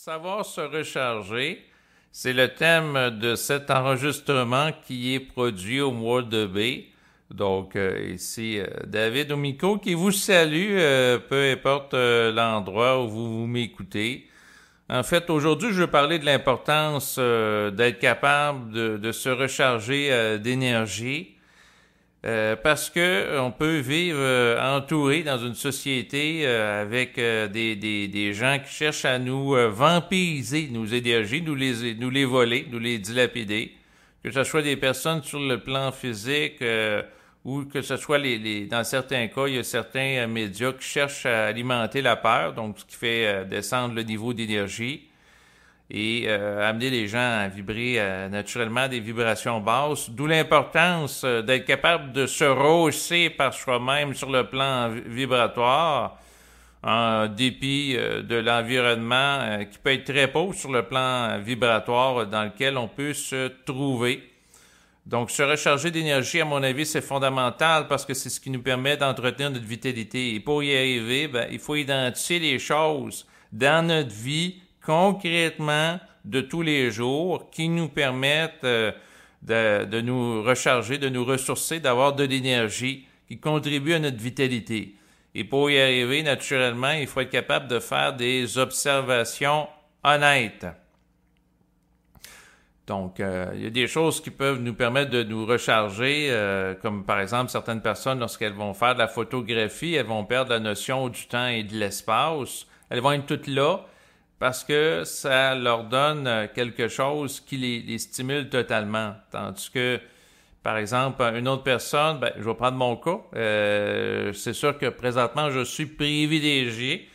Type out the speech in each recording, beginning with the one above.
Savoir se recharger, c'est le thème de cet enregistrement qui est produit au mois de mai. Donc, ici, David au micro qui vous salue, peu importe l'endroit où vous m'écoutez. En fait, aujourd'hui, je veux parler de l'importance d'être capable de se recharger d'énergie. Parce que on peut vivre entouré dans une société avec des gens qui cherchent à nous vampiriser nos énergies, nous les voler, nous les dilapider. Que ce soit des personnes sur le plan physique ou que ce soit dans certains cas, il y a certains médias qui cherchent à alimenter la peur, donc ce qui fait descendre le niveau d'énergie et amener les gens à vibrer naturellement des vibrations basses, d'où l'importance d'être capable de se rehausser par soi-même sur le plan vibratoire, en dépit de l'environnement qui peut être très pauvre sur le plan vibratoire dans lequel on peut se trouver. Donc, se recharger d'énergie, à mon avis, c'est fondamental parce que c'est ce qui nous permet d'entretenir notre vitalité. Et pour y arriver, il faut identifier les choses dans notre vie concrètement de tous les jours qui nous permettent de nous recharger, de nous ressourcer, d'avoir de l'énergie qui contribue à notre vitalité. Et pour y arriver, naturellement, il faut être capable de faire des observations honnêtes. Donc, il y a des choses qui peuvent nous permettre de nous recharger, comme par exemple certaines personnes, lorsqu'elles vont faire de la photographie, elles vont perdre la notion du temps et de l'espace. Elles vont être toutes là, parce que ça leur donne quelque chose qui les stimule totalement. Tandis que, par exemple, une autre personne, je vais prendre mon cas, c'est sûr que présentement, je suis privilégié,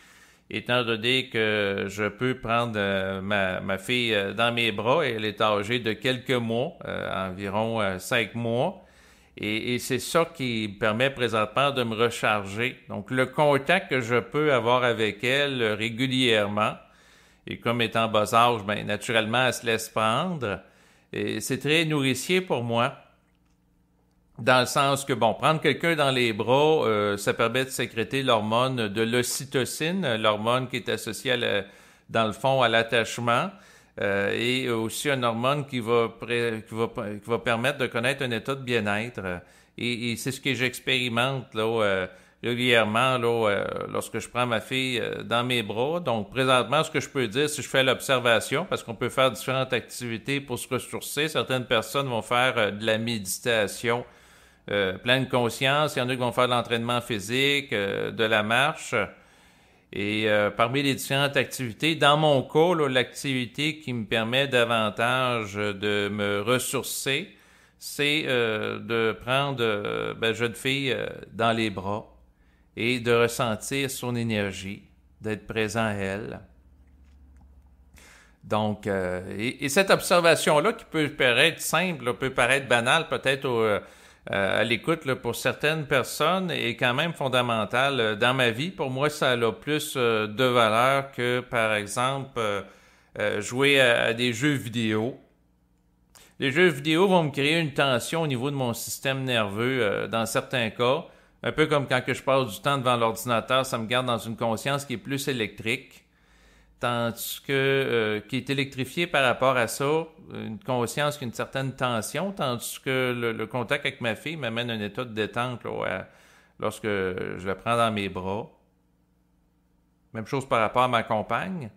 étant donné que je peux prendre ma fille dans mes bras, et elle est âgée de quelques mois, environ 5 mois, et c'est ça qui me permet présentement de me recharger. Donc, le contact que je peux avoir avec elle régulièrement, et comme étant bas âge, naturellement, elle se laisse prendre. Et c'est très nourricier pour moi, dans le sens que, prendre quelqu'un dans les bras, ça permet de sécréter l'hormone de l'ocytocine, l'hormone qui est associée, dans le fond, à l'attachement, et aussi une hormone qui va permettre de connaître un état de bien-être. Et c'est ce que j'expérimente, là, régulièrement, lorsque je prends ma fille dans mes bras. Donc, présentement, ce que je peux dire, si je fais l'observation, parce qu'on peut faire différentes activités pour se ressourcer. Certaines personnes vont faire de la méditation pleine conscience. Il y en a qui vont faire de l'entraînement physique, de la marche. Et parmi les différentes activités, dans mon cas, l'activité qui me permet davantage de me ressourcer, c'est de prendre ma jeune fille dans les bras et de ressentir son énergie, d'être présent à elle. Donc, et cette observation-là, qui peut paraître simple, peut paraître banale peut-être à l'écoute pour certaines personnes, est quand même fondamentale dans ma vie. Pour moi, ça a plus de valeur que, par exemple, jouer à des jeux vidéo. Les jeux vidéo vont me créer une tension au niveau de mon système nerveux dans certains cas. Un peu comme quand je passe du temps devant l'ordinateur, ça me garde dans une conscience qui est plus électrique, tandis que qui est électrifiée par rapport à ça, une conscience qui a une certaine tension, tandis que le contact avec ma fille m'amène à un état de détente lorsque je la prends dans mes bras. Même chose par rapport à ma compagne.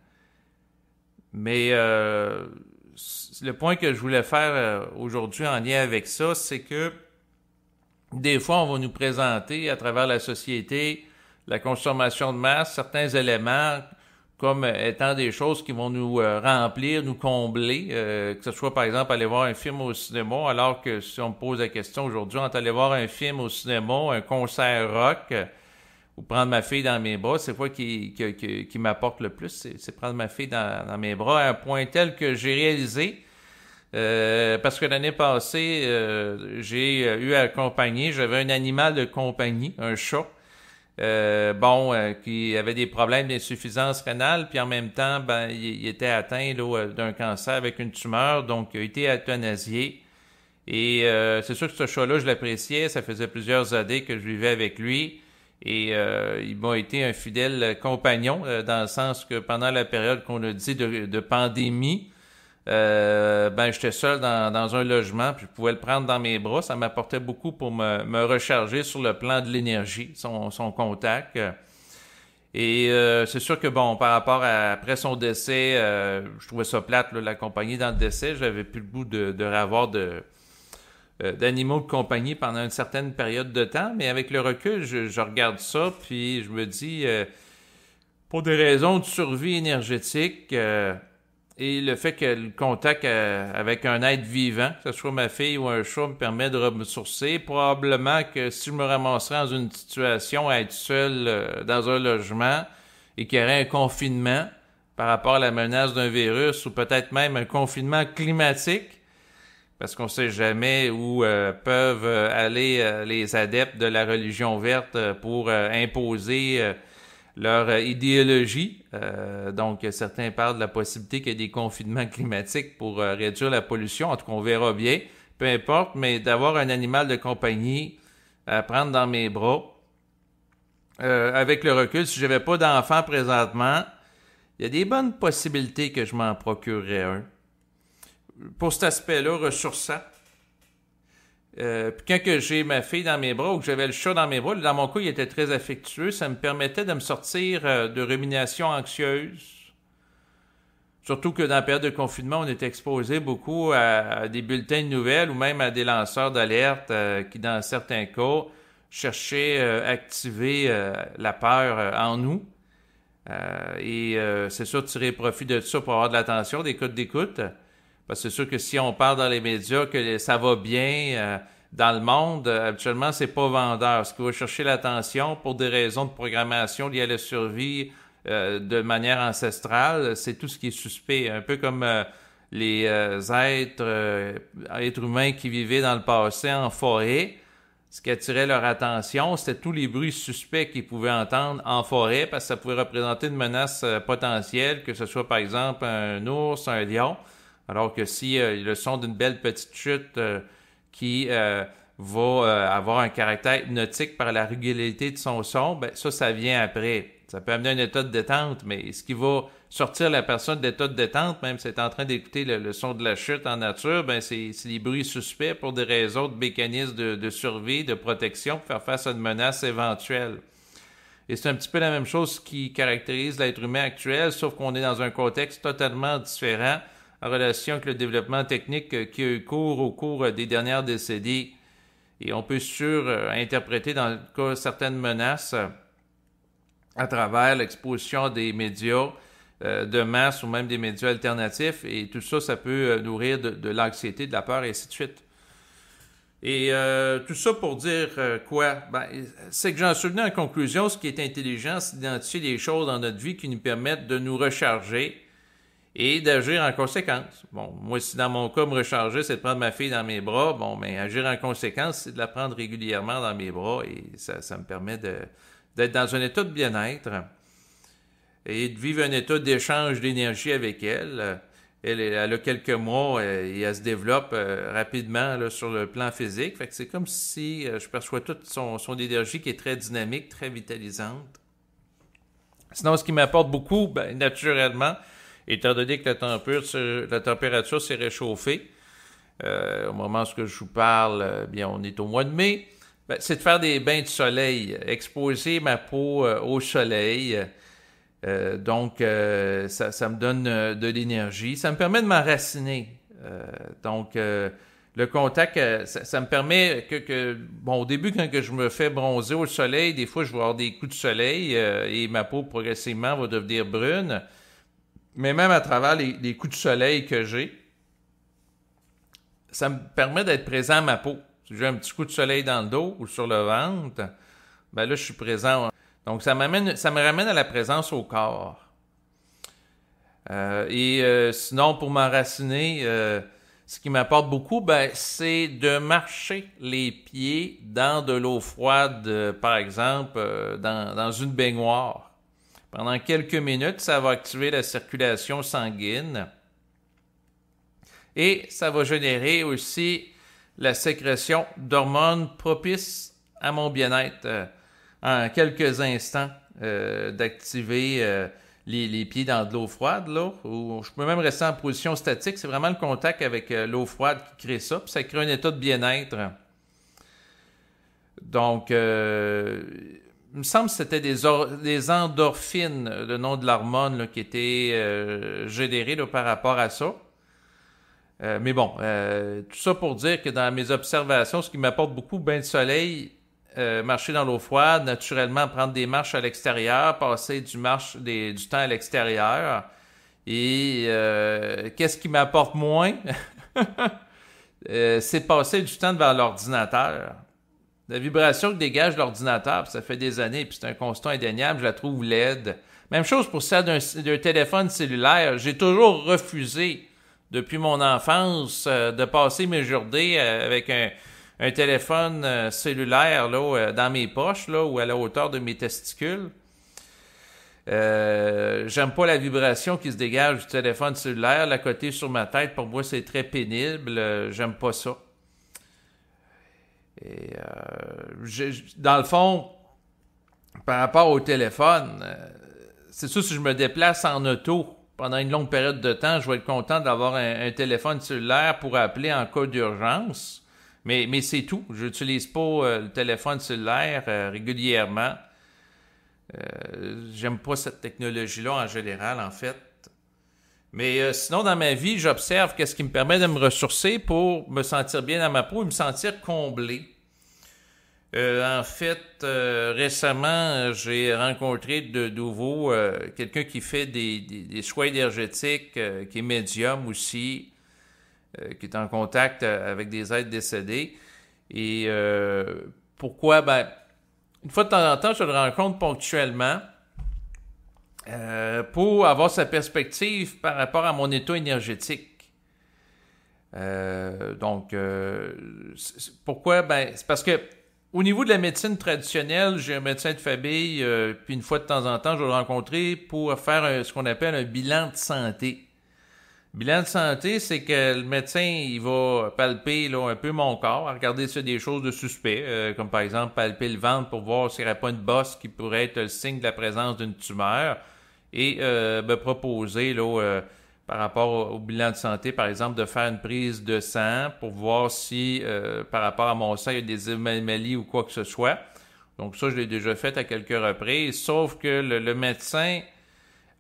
Mais le point que je voulais faire aujourd'hui en lien avec ça, c'est que des fois, on va nous présenter à travers la société la consommation de masse, certains éléments comme étant des choses qui vont nous remplir, nous combler, que ce soit par exemple aller voir un film au cinéma, alors que si on me pose la question aujourd'hui, on est allé voir un film au cinéma, un concert rock, ou prendre ma fille dans mes bras, c'est quoi qui m'apporte le plus, c'est prendre ma fille dans mes bras à un point tel que j'ai réalisé. Parce que l'année passée, j'ai eu à accompagner, j'avais un animal de compagnie, un chat, qui avait des problèmes d'insuffisance rénale, puis en même temps, il était atteint d'un cancer avec une tumeur, donc il a été euthanasié. Et c'est sûr que ce chat-là, je l'appréciais, ça faisait plusieurs années que je vivais avec lui. Et il m'a été un fidèle compagnon, dans le sens que pendant la période qu'on a dit de pandémie, j'étais seul dans un logement, puis je pouvais le prendre dans mes bras. Ça m'apportait beaucoup pour me recharger sur le plan de l'énergie, son contact. Et c'est sûr que, bon, par rapport après son décès, je trouvais ça plate, là, l'accompagner dans le décès. J'avais plus le goût de avoir d'animaux de compagnie pendant une certaine période de temps. Mais avec le recul, je regarde ça, puis je me dis, pour des raisons de survie énergétique, et le fait que le contact avec un être vivant, que ce soit ma fille ou un chat, me permet de me ressourcer, probablement que si je me ramasserais dans une situation à être seul dans un logement et qu'il y aurait un confinement par rapport à la menace d'un virus ou peut-être même un confinement climatique, parce qu'on ne sait jamais où peuvent aller les adeptes de la religion verte pour imposer leur idéologie. Donc, certains parlent de la possibilité qu'il y ait des confinements climatiques pour réduire la pollution. En tout cas, on verra bien. Peu importe, mais d'avoir un animal de compagnie à prendre dans mes bras, avec le recul, si je n'avais pas d'enfant présentement, il y a des bonnes possibilités que je m'en procurerais un. Pour cet aspect-là, ressourçant. Puis quand que j'ai ma fille dans mes bras ou que j'avais le chat dans mes bras, dans mon cas, il était très affectueux. Ça me permettait de me sortir de ruminations anxieuses. Surtout que dans la période de confinement, on était exposé beaucoup à des bulletins de nouvelles ou même à des lanceurs d'alerte qui, dans certains cas, cherchaient à activer la peur en nous. C'est sûr, tirer profit de ça pour avoir de l'attention, des codes d'écoute. Parce que c'est sûr que si on parle dans les médias que ça va bien dans le monde, habituellement, c'est pas vendeur. Ce qui va chercher l'attention pour des raisons de programmation liées à la survie de manière ancestrale, c'est tout ce qui est suspect. Un peu comme les êtres humains qui vivaient dans le passé en forêt. Ce qui attirait leur attention, c'était tous les bruits suspects qu'ils pouvaient entendre en forêt parce que ça pouvait représenter une menace potentielle, que ce soit par exemple un ours, un lion. Alors que si le son d'une belle petite chute qui va avoir un caractère hypnotique par la régularité de son son, ben ça vient après. Ça peut amener un état de détente, mais ce qui va sortir la personne d'état de détente, même si elle est en train d'écouter le son de la chute en nature, ben c'est les bruits suspects pour des raisons de mécanismes de survie, de protection, pour faire face à une menace éventuelle. Et c'est un petit peu la même chose qui caractérise l'être humain actuel, sauf qu'on est dans un contexte totalement différent en relation avec le développement technique qui a eu cours au cours des dernières décennies. Et on peut interpréter dans le cas certaines menaces à travers l'exposition des médias de masse ou même des médias alternatifs. Et tout ça, ça peut nourrir de l'anxiété, de la peur et ainsi de suite. Et tout ça pour dire quoi? C'est que j'en suis venu en conclusion, ce qui est intelligent, c'est d'identifier des choses dans notre vie qui nous permettent de nous recharger et d'agir en conséquence. Bon, moi, si dans mon cas, me recharger, c'est de prendre ma fille dans mes bras, agir en conséquence, c'est de la prendre régulièrement dans mes bras et ça me permet d'être dans un état de bien-être et de vivre un état d'échange d'énergie avec elle. Elle a quelques mois et elle se développe rapidement là, sur le plan physique. Fait que c'est comme si je perçois toute son énergie qui est très dynamique, très vitalisante. Sinon, ce qui m'apporte beaucoup, naturellement, étant donné que la température s'est réchauffée, au moment où je vous parle, on est au mois de mai, c'est de faire des bains de soleil, exposer ma peau au soleil. Donc, ça me donne de l'énergie. Ça me permet de m'enraciner. Le contact, ça me permet au début, quand je me fais bronzer au soleil, des fois, je vais avoir des coups de soleil et ma peau, progressivement, va devenir brune. Mais même à travers les coups de soleil que j'ai, ça me permet d'être présent à ma peau. Si j'ai un petit coup de soleil dans le dos ou sur le ventre, là, je suis présent. Donc, ça me ramène à la présence au corps. Sinon, pour m'enraciner, ce qui m'apporte beaucoup, c'est de marcher les pieds dans de l'eau froide, par exemple, dans une baignoire. Pendant quelques minutes, ça va activer la circulation sanguine et ça va générer aussi la sécrétion d'hormones propices à mon bien-être. en quelques instants d'activer les pieds dans de l'eau froide, là, ou je peux même rester en position statique. C'est vraiment le contact avec l'eau froide qui crée ça, puis ça crée un état de bien-être. Donc, il me semble que c'était des endorphines, le nom de l'hormone, là, qui était généré là, par rapport à ça. Mais bon, tout ça pour dire que dans mes observations, ce qui m'apporte beaucoup, bain de soleil, marcher dans l'eau froide, naturellement prendre des marches à l'extérieur, passer du temps à l'extérieur. Et qu'est-ce qui m'apporte moins? C'est passer du temps devant l'ordinateur. La vibration que dégage l'ordinateur, ça fait des années, puis c'est un constat indéniable, je la trouve laide. Même chose pour celle d'un téléphone cellulaire. J'ai toujours refusé, depuis mon enfance, de passer mes journées avec un téléphone cellulaire là, dans mes poches là, ou à la hauteur de mes testicules. J'aime pas la vibration qui se dégage du téléphone cellulaire. La côté sur ma tête, pour moi, c'est très pénible. J'aime pas ça. Et dans le fond, par rapport au téléphone, c'est sûr, si je me déplace en auto pendant une longue période de temps, je vais être content d'avoir un téléphone cellulaire pour appeler en cas d'urgence. Mais c'est tout. Je n'utilise pas le téléphone cellulaire régulièrement. J'aime pas cette technologie-là en général, en fait. Mais sinon, dans ma vie, j'observe qu'est-ce qui me permet de me ressourcer pour me sentir bien dans ma peau et me sentir comblé. En fait, récemment, j'ai rencontré de nouveau quelqu'un qui fait des soins énergétiques, qui est médium aussi, qui est en contact avec des êtres décédés. Et pourquoi? Ben, une fois de temps en temps, je le rencontre ponctuellement pour avoir sa perspective par rapport à mon état énergétique. Pourquoi? Ben, c'est parce que au niveau de la médecine traditionnelle, j'ai un médecin de famille, puis une fois de temps en temps, je vais le rencontrer pour faire ce qu'on appelle un bilan de santé. Bilan de santé, c'est que le médecin, il va palper là, un peu mon corps, regarder s'il y a des choses de suspect, comme par exemple palper le ventre pour voir s'il n'y aurait pas une bosse qui pourrait être le signe de la présence d'une tumeur, et me proposer là, par rapport au bilan de santé, par exemple, de faire une prise de sang pour voir si, par rapport à mon sang, il y a des anomalies ou quoi que ce soit. Donc ça, je l'ai déjà fait à quelques reprises, sauf que le médecin,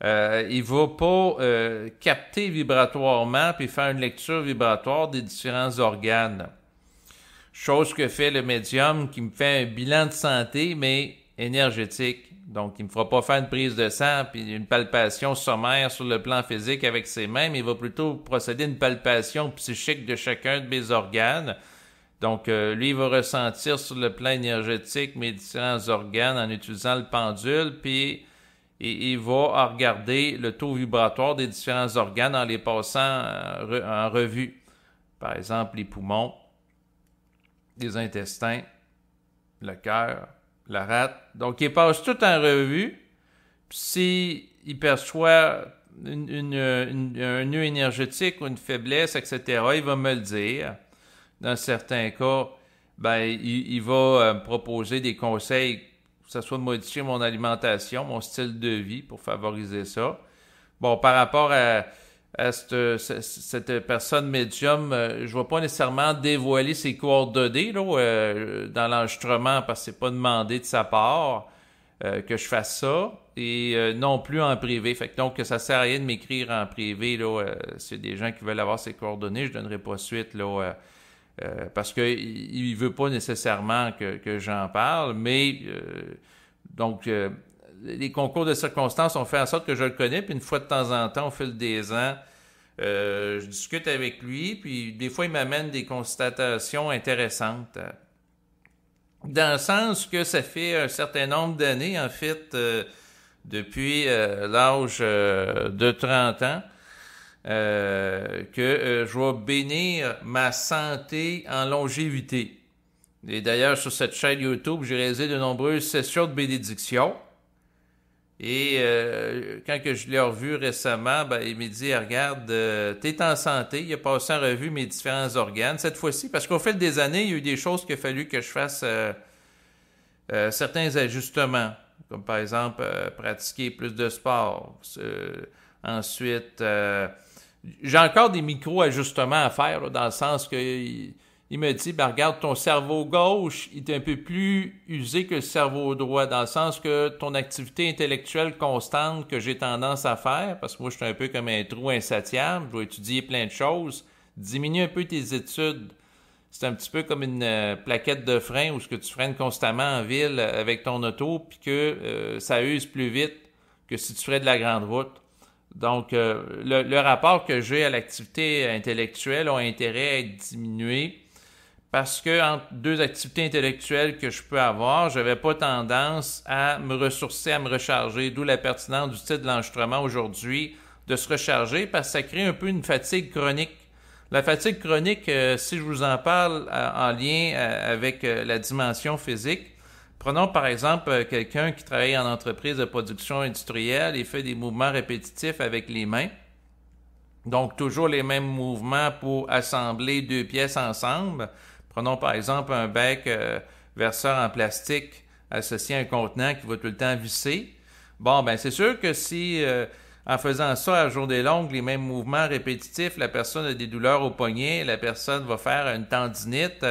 il va pas capter vibratoirement puis faire une lecture vibratoire des différents organes. Chose que fait le médium qui me fait un bilan de santé, mais énergétique. Donc, il ne me fera pas faire une prise de sang puis une palpation sommaire sur le plan physique avec ses mains, mais il va plutôt procéder à une palpation psychique de chacun de mes organes. Donc, lui, il va ressentir sur le plan énergétique mes différents organes en utilisant le pendule, puis il va regarder le taux vibratoire des différents organes en les passant en revue. Par exemple, les poumons, les intestins, le cœur, la rate. Donc, il passe tout en revue. Puis, s'il perçoit un nœud énergétique ou une faiblesse, etc., il va me le dire. Dans certains cas, ben, il va me proposer des conseils, que ce soit de modifier mon alimentation, mon style de vie pour favoriser ça. Bon, par rapport à cette personne médium, je ne vais pas nécessairement dévoiler ses coordonnées là, dans l'enregistrement parce que c'est pas demandé de sa part que je fasse ça, et non plus en privé. Fait que donc, ça sert à rien de m'écrire en privé là, s'il y a des gens qui veulent avoir ses coordonnées, je donnerai pas suite là. Parce qu'il ne veut pas nécessairement que j'en parle, mais les concours de circonstances ont fait en sorte que je le connais, puis une fois de temps en temps, au fil des ans, je discute avec lui, puis des fois, il m'amène des constatations intéressantes. Dans le sens que ça fait un certain nombre d'années, en fait, depuis l'âge de 30 ans, que je vais bénir ma santé en longévité. Et d'ailleurs, sur cette chaîne YouTube, j'ai réalisé de nombreuses sessions de bénédiction. Et quand que je l'ai revu récemment, ben, il m'a dit, regarde, t'es en santé. Il a passé en revue mes différents organes. Cette fois-ci, parce qu'au fil des années, il y a eu des choses qu'il a fallu que je fasse certains ajustements, comme par exemple pratiquer plus de sport. Ensuite, j'ai encore des micro-ajustements à faire, là, dans le sens que il me dit, ben regarde, ton cerveau gauche il est un peu plus usé que le cerveau droit, dans le sens que ton activité intellectuelle constante que j'ai tendance à faire, parce que moi je suis un peu comme un trou insatiable, je dois étudier plein de choses, diminue un peu tes études. C'est un petit peu comme une plaquette de frein où ce que tu freines constamment en ville avec ton auto, puis que ça use plus vite que si tu ferais de la grande route. Donc, le rapport que j'ai à l'activité intellectuelle a intérêt à être diminué parce que entre deux activités intellectuelles que je peux avoir, je n'avais pas tendance à me ressourcer, à me recharger, d'où la pertinence du titre de l'enregistrement aujourd'hui, de se recharger parce que ça crée un peu une fatigue chronique. La fatigue chronique, si je vous en parle en lien avec la dimension physique, prenons par exemple quelqu'un qui travaille en entreprise de production industrielle et fait des mouvements répétitifs avec les mains. Donc, toujours les mêmes mouvements pour assembler deux pièces ensemble. Prenons par exemple un bec verseur en plastique associé à un contenant qui va tout le temps visser. Bon, ben c'est sûr que si en faisant ça à journée longue, les mêmes mouvements répétitifs, la personne a des douleurs au poignet, la personne va faire une tendinite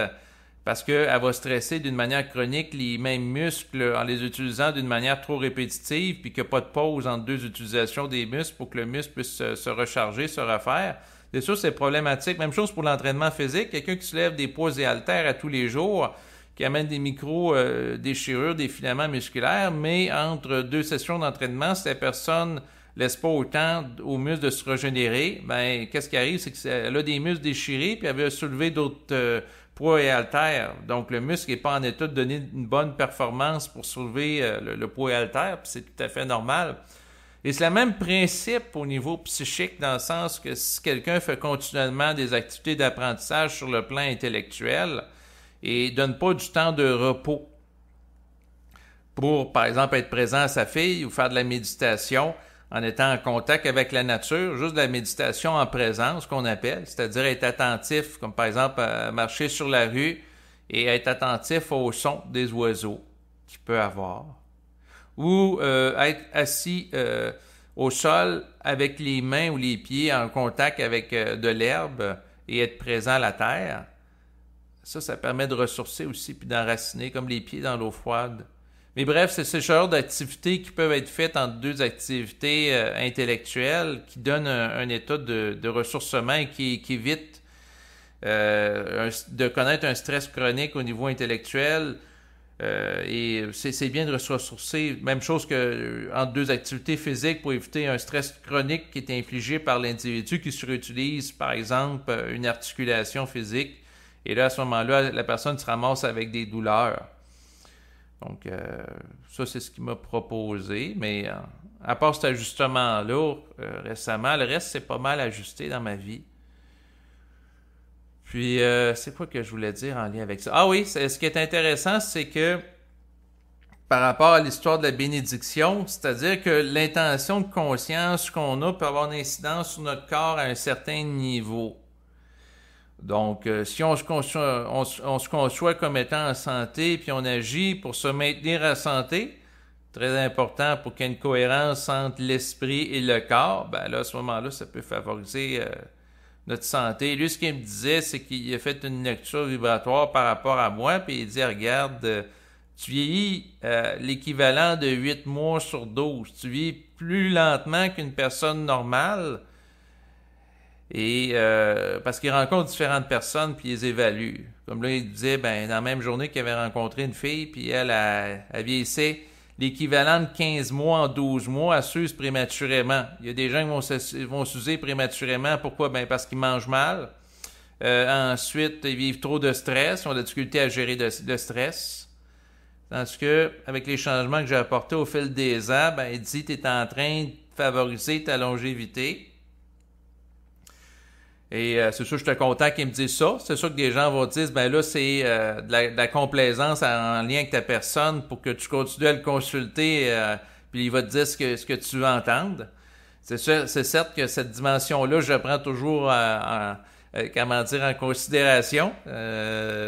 parce qu'elle va stresser d'une manière chronique les mêmes muscles en les utilisant d'une manière trop répétitive, puis qu'il n'y a pas de pause entre deux utilisations des muscles pour que le muscle puisse se recharger, se refaire. C'est sûr, c'est problématique. Même chose pour l'entraînement physique. Quelqu'un qui soulève des poids et haltères à tous les jours, qui amène des micro-déchirures, des filaments musculaires, mais entre deux sessions d'entraînement, si la personne laisse pas autant aux muscles de se régénérer, ben qu'est-ce qui arrive? C'est qu'elle a des muscles déchirés, puis elle veut soulever d'autres poids et haltères. Donc, le muscle n'est pas en état de donner une bonne performance pour soulever le poids et haltères, puis c'est tout à fait normal. Et c'est le même principe au niveau psychique, dans le sens que si quelqu'un fait continuellement des activités d'apprentissage sur le plan intellectuel et donne pas du temps de repos pour, par exemple, être présent à sa fille ou faire de la méditation en étant en contact avec la nature, juste de la méditation en présence, qu'on appelle, c'est-à-dire être attentif, comme par exemple marcher sur la rue et être attentif au son des oiseaux qu'il peut avoir. Ou être assis au sol avec les mains ou les pieds en contact avec de l'herbe et être présent à la terre. Ça permet de ressourcer aussi puis d'enraciner comme les pieds dans l'eau froide. Mais bref, c'est ce genre d'activités qui peuvent être faites entre deux activités intellectuelles qui donnent un état de ressourcement et qui évite de connaître un stress chronique au niveau intellectuel. Et c'est bien de se ressourcer. Même chose que entre deux activités physiques pour éviter un stress chronique qui est infligé par l'individu qui surutilise, par exemple, une articulation physique. Et là, à ce moment-là, la personne se ramasse avec des douleurs. Donc, ça, c'est ce qu'il m'a proposé. Mais à part cet ajustement-là, récemment, le reste, c'est pas mal ajusté dans ma vie. Puis, c'est quoi que je voulais dire en lien avec ça? Ah oui, ce qui est intéressant, c'est que par rapport à l'histoire de la bénédiction, c'est-à-dire que l'intention de conscience qu'on a peut avoir une incidence sur notre corps à un certain niveau. Donc, si on se conçoit comme étant en santé, puis on agit pour se maintenir en santé, très important pour qu'il y ait une cohérence entre l'esprit et le corps, ben là, à ce moment-là, ça peut favoriser notre santé. Lui, ce qu'il me disait, c'est qu'il a fait une lecture vibratoire par rapport à moi, puis il dit, regarde, tu vieillis l'équivalent de 8 mois sur 12. Tu vieillis plus lentement qu'une personne normale. Et parce qu'il rencontre différentes personnes puis il les évalue. Comme là, il disait, ben dans la même journée qu'il avait rencontré une fille, puis elle vieillissait l'équivalent de 15 mois en 12 mois, elle s'use prématurément. Il y a des gens qui vont s'user prématurément. Pourquoi? Ben parce qu'ils mangent mal. Ensuite, ils vivent trop de stress, ils ont de la difficulté à gérer le stress. Tandis que, avec les changements que j'ai apportés au fil des ans, ben il dit, tu es en train de favoriser ta longévité. Et c'est sûr, j'étais content qu'il me dise ça. C'est sûr que des gens vont dire, ben là, c'est de la complaisance en lien avec ta personne pour que tu continues à le consulter, puis il va te dire ce que tu veux entendre. C'est certes que cette dimension-là, je la prends toujours en considération.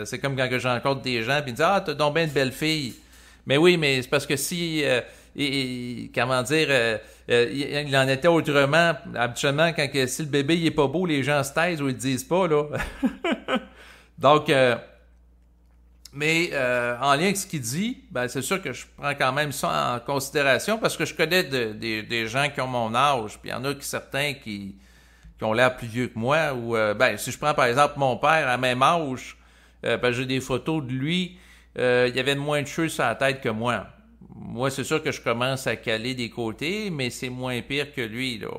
C'est comme quand je rencontre des gens, puis ils disent, ah, t'as donc bien de belles filles. Mais oui, mais c'est parce que si, comment dire, il en était autrement. Habituellement, si le bébé il est pas beau, les gens se taisent ou ils le disent pas, là. Donc, mais en lien avec ce qu'il dit, ben c'est sûr que je prends quand même ça en considération parce que je connais des gens qui ont mon âge, puis il y en a certains qui ont l'air plus vieux que moi, ou ben si je prends par exemple mon père à même âge, ben, j'ai des photos de lui, il y avait moins de cheveux sur la tête que moi. Moi, c'est sûr que je commence à caler des côtés, mais c'est moins pire que lui, là.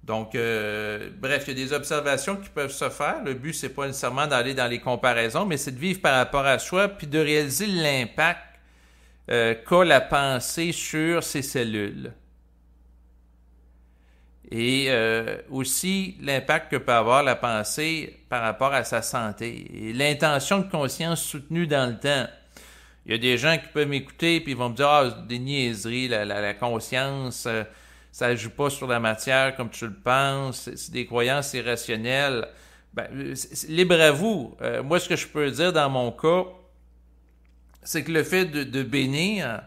Donc, bref, il y a des observations qui peuvent se faire. Le but, c'est pas nécessairement d'aller dans les comparaisons, mais c'est de vivre par rapport à soi, puis de réaliser l'impact qu'a la pensée sur ses cellules. Et aussi l'impact que peut avoir la pensée par rapport à sa santé. Et l'intention de conscience soutenue dans le temps. Il y a des gens qui peuvent m'écouter puis ils vont me dire « Ah, des niaiseries, la conscience, ça ne joue pas sur la matière comme tu le penses, c'est des croyances irrationnelles. » Ben, libre à vous. Moi, ce que je peux dire dans mon cas, c'est que le fait de bénir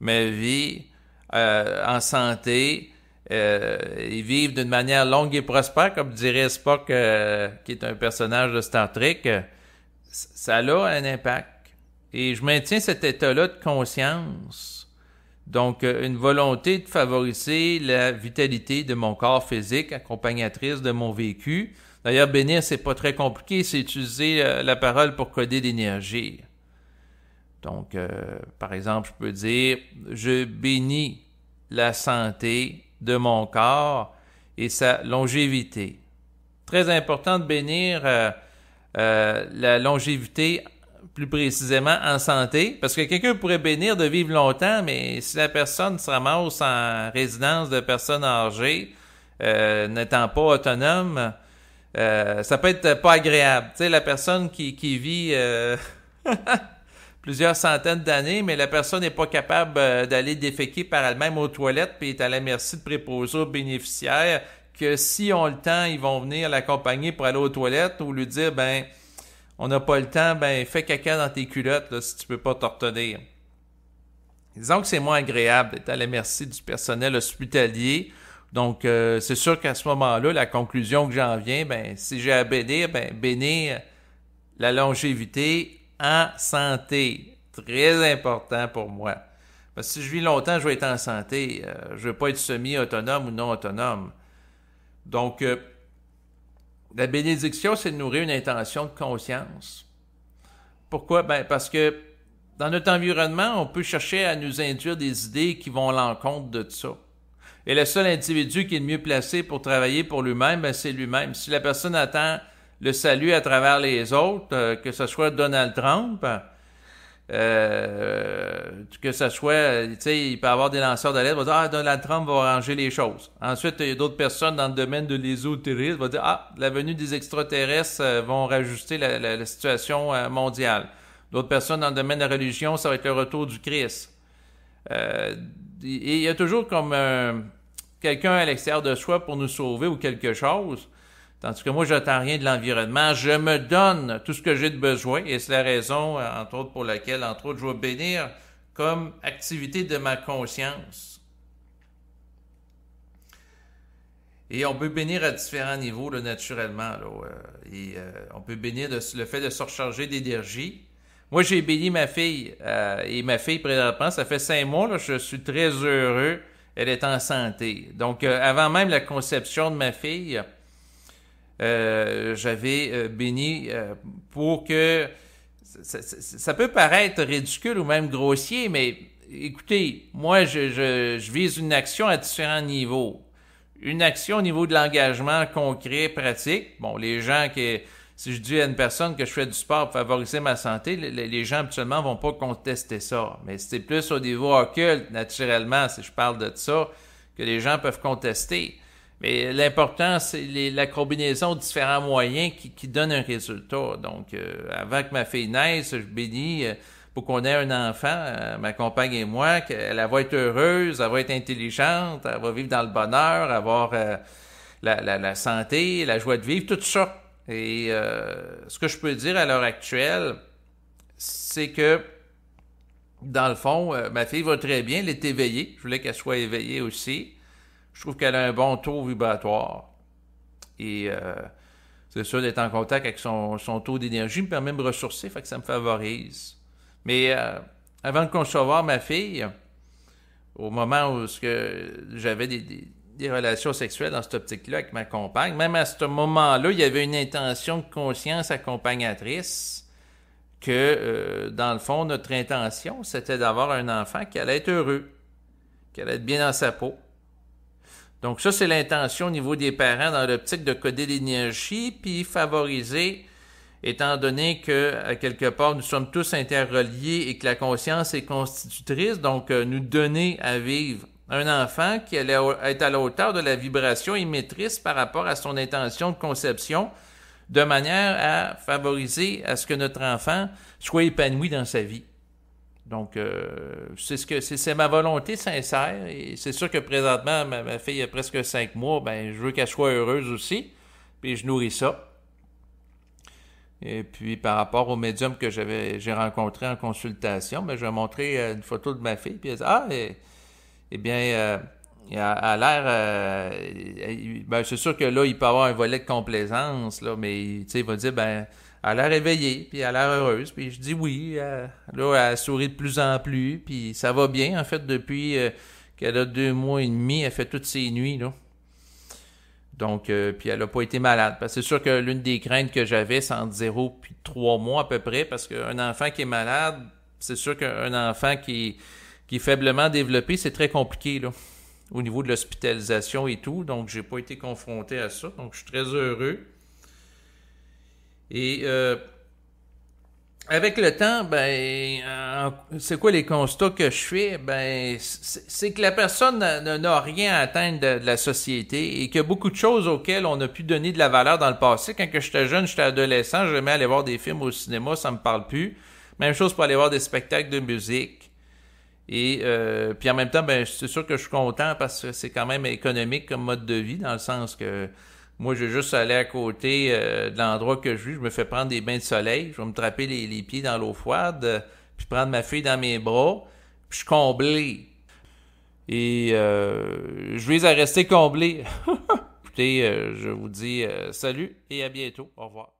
ma vie en santé, et vivre d'une manière longue et prospère, comme dirait Spock, qui est un personnage de Star Trek, ça a un impact. Et je maintiens cet état-là de conscience. Donc, une volonté de favoriser la vitalité de mon corps physique, accompagnatrice de mon vécu. D'ailleurs, bénir, c'est pas très compliqué, c'est utiliser la parole pour coder l'énergie. Donc, par exemple, je peux dire « Je bénis la santé de mon corps et sa longévité. » Très important de bénir la longévité, plus précisément en santé, parce que quelqu'un pourrait bénir de vivre longtemps, mais si la personne se ramasse en résidence de personnes âgées, n'étant pas autonome, ça peut être pas agréable. Tu sais, la personne qui vit plusieurs centaines d'années, mais la personne n'est pas capable d'aller déféquer par elle-même aux toilettes, puis est à la merci de préposés aux bénéficiaires, que si on le temps, ils vont venir l'accompagner pour aller aux toilettes, ou lui dire, ben, on n'a pas le temps, ben, fais caca dans tes culottes, là, si tu peux pas te retenir. Disons que c'est moins agréable d'être à la merci du personnel hospitalier. Donc, c'est sûr qu'à ce moment-là, la conclusion que j'en viens, ben, si j'ai à bénir, ben, bénir la longévité en santé. Très important pour moi. Parce que si je vis longtemps, je vais être en santé. Je ne vais pas être semi-autonome ou non autonome. Donc, la bénédiction, c'est de nourrir une intention de conscience. Pourquoi? Ben, parce que dans notre environnement, on peut chercher à nous induire des idées qui vont à l'encontre de ça. Et le seul individu qui est le mieux placé pour travailler pour lui-même, ben, c'est lui-même. Si la personne attend le salut à travers les autres, que ce soit Donald Trump, que ce soit, tu sais, il peut y avoir des lanceurs d'alerte, va dire « Ah, Donald Trump va arranger les choses ». Ensuite, il y a d'autres personnes dans le domaine de l'ésotérisme, vont dire « Ah, la venue des extraterrestres vont rajuster la situation mondiale ». D'autres personnes dans le domaine de la religion, ça va être le retour du Christ. Et il y a toujours comme quelqu'un à l'extérieur de soi pour nous sauver ou quelque chose. Tandis que moi, je n'attends rien de l'environnement. Je me donne tout ce que j'ai de besoin. Et c'est la raison, entre autres, pour laquelle, entre autres, je vais bénir comme activité de ma conscience. Et on peut bénir à différents niveaux, là, naturellement. On peut bénir le fait de se recharger d'énergie. Moi, j'ai béni ma fille. Et ma fille, présentement, ça fait 5 mois, là, je suis très heureux. Elle est en santé. Donc, avant même la conception de ma fille, j'avais béni pour que... Ça peut paraître ridicule ou même grossier, mais écoutez, moi, je vise une action à différents niveaux. Une action au niveau de l'engagement concret, pratique. Bon, les gens qui... Si je dis à une personne que je fais du sport pour favoriser ma santé, les gens habituellement vont pas contester ça. Mais c'est plus au niveau occulte, naturellement, si je parle de ça, que les gens peuvent contester. Mais l'important, c'est la combinaison de différents moyens qui donnent un résultat. Donc, avant que ma fille naisse, je bénis pour qu'on ait un enfant, ma compagne et moi, qu'elle va être heureuse, elle va être intelligente, elle va vivre dans le bonheur, avoir la santé, la joie de vivre, tout ça. Et ce que je peux dire à l'heure actuelle, c'est que dans le fond, ma fille va très bien, elle est éveillée. Je voulais qu'elle soit éveillée aussi. Je trouve qu'elle a un bon taux vibratoire. Et c'est sûr, d'être en contact avec son taux d'énergie me permet de me ressourcer, fait que ça me favorise. Mais avant de concevoir ma fille, au moment où j'avais des relations sexuelles dans cette optique-là avec ma compagne, même à ce moment-là, il y avait une intention de conscience accompagnatrice que, dans le fond, notre intention, c'était d'avoir un enfant qui allait être heureux, qui allait être bien dans sa peau. Donc ça, c'est l'intention au niveau des parents dans l'optique de coder l'énergie, puis favoriser, étant donné que, à quelque part, nous sommes tous interreliés et que la conscience est constitutrice, donc nous donner à vivre un enfant qui allait être à la hauteur de la vibration émettrice par rapport à son intention de conception, de manière à favoriser à ce que notre enfant soit épanoui dans sa vie. Donc, c'est ma volonté sincère, et c'est sûr que présentement, ma fille a presque 5 mois, ben je veux qu'elle soit heureuse aussi, puis je nourris ça. Et puis, par rapport au médium que j'ai rencontré en consultation, ben, je vais montrer une photo de ma fille, puis elle dit, ah, eh bien, elle a l'air, ben, c'est sûr que là, il peut avoir un volet de complaisance, là, mais, tu sais, il va dire, ben, elle a l'air éveillée, puis elle a l'air heureuse. Puis je dis oui. Là, elle sourit de plus en plus, puis ça va bien. En fait, depuis qu'elle a 2 mois et demi, elle fait toutes ses nuits, là. Donc, puis elle n'a pas été malade. Parce que c'est sûr que l'une des craintes que j'avais, c'est entre 0 puis 3 mois à peu près, parce qu'un enfant qui est malade, c'est sûr qu'un enfant qui est faiblement développé, c'est très compliqué, là, au niveau de l'hospitalisation et tout. Donc, j'ai pas été confronté à ça. Donc, je suis très heureux. Et avec le temps, ben, c'est quoi les constats que je fais? Ben, c'est que la personne n'a rien à atteindre de la société et qu'il y a beaucoup de choses auxquelles on a pu donner de la valeur dans le passé. Quand j'étais jeune, j'étais adolescent, j'aimais aller voir des films au cinéma, ça me parle plus. Même chose pour aller voir des spectacles de musique. Et puis en même temps, ben, c'est sûr que je suis content parce que c'est quand même économique comme mode de vie, dans le sens que moi, je vais juste aller à côté de l'endroit que je vis. Je me fais prendre des bains de soleil. Je vais me trapper les pieds dans l'eau froide, puis prendre ma fille dans mes bras. Puis je suis comblé. Et je vise à rester comblé. Écoutez, je vous dis salut et à bientôt. Au revoir.